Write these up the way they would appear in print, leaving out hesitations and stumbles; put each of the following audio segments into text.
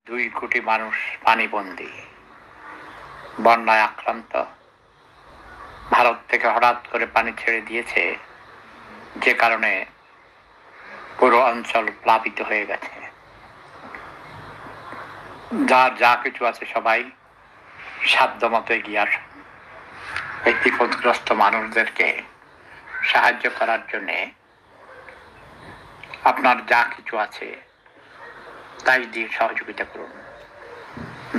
2 কোটি মানুষ পানিবন্দী, বন্যায় আক্রান্ত। ভারত থেকে হঠাৎ করে পানি ছেড়ে দিয়েছে, যে কারণে পুরো অঞ্চল প্লাবিত হয়ে গেছে। যার যা কিছু আছে সবাই সাধ্যমতো এগিয়ে আসুন। এই বিপদগ্রস্ত মানুষদেরকে সাহায্য করার জন্যে আপনার যা কিছু আছে তাই দিয়ে সহযোগিতা করুন।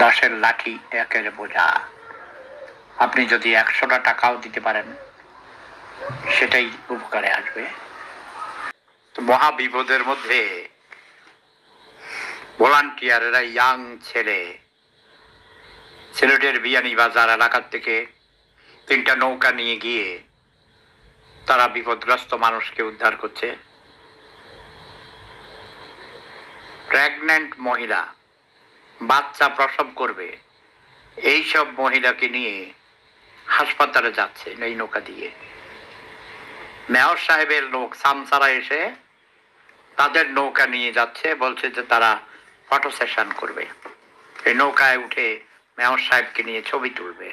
10-এর লাঠি 1-এর বোঝা। আপনি যদি 100টা টাকাও দিতে পারেন, সেটাই উপকারে আসবে। তো মহা বিপদের মধ্যে ভলান্টিয়ারেরা ইয়াং ছেলে সিলেটের বিয়ানীবাজার এলাকার থেকে 3টা নৌকা নিয়ে গিয়ে তারা বিপদগ্রস্ত মানুষকে উদ্ধার করছে। প্রেগন্যান্ট মহিলা, বাচ্চা প্রসব করবে, এইসব মহিলাকে নিয়ে হাসপাতালে যাচ্ছে এই নৌকা দিয়ে। মেয়র সাহেবের লোক সামসারা এসে তাদের নৌকা নিয়ে যাচ্ছে, বলছে যে তারা ফটো সেশন করবে, এই নৌকায় উঠে মেয়র সাহেবকে নিয়ে ছবি তুলবে।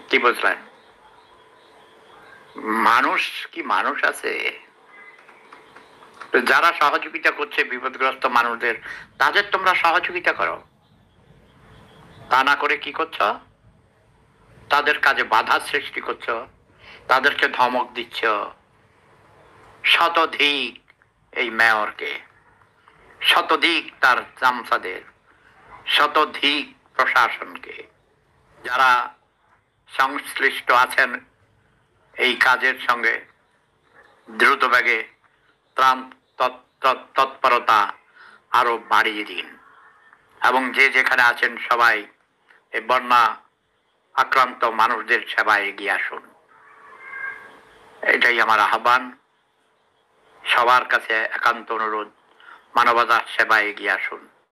কি বুঝলেন? মানুষ কি মানুষ আছে? যারা সহযোগিতা করছে বিপদগ্রস্ত মানুষদের, তাদের তোমরা সহযোগিতা করো। তা না করে কি করছ? তাদের কাজে বাধা সৃষ্টি করছ, তাদেরকে ধমক দিচ্ছ। শতধিক এই মেয়রকে, শতধিক তার চামচাদের, শতধিক প্রশাসনকে, যারা সংশ্লিষ্ট আছেন এই কাজের সঙ্গে, দ্রুতবেগে ত্রাণ তৎপরতা আরো বাড়িয়ে দিন। এবং যে যেখানে আছেন সবাই এই বন্যা আক্রান্ত মানুষদের সেবায় এগিয়ে আসুন। এটাই আমার আহ্বান। সবার কাছে একান্ত অনুরোধ, মানবতার সেবায় এগিয়ে আসুন।